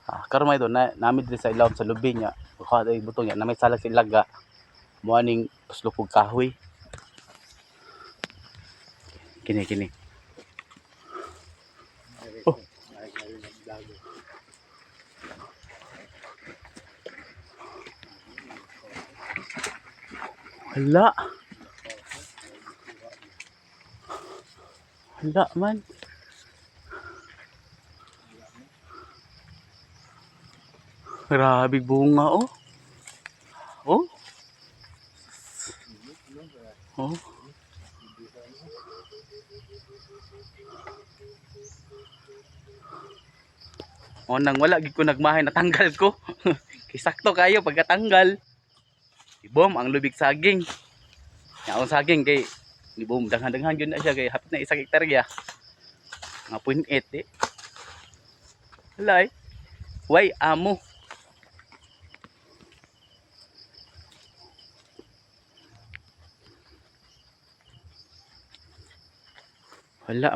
Karon may na namid diri sa ilawom sa lubi niya. Kuha day butong niya na may salag silaga. Morning puslukog kahoy. Kini. Oh. Hala. Hala man. Grabe bunga oh. Oh. Oh. O nang wala gid ko nagmahay natanggal ko. Kisakto kayo pagkatanggal. Ibom ang lubig saging. Yaon saging kay ibom daghan-daghan gyud na siya kay hapit na 1 hektarya. Nga 0.8 eh. Halay. Way amo. Wala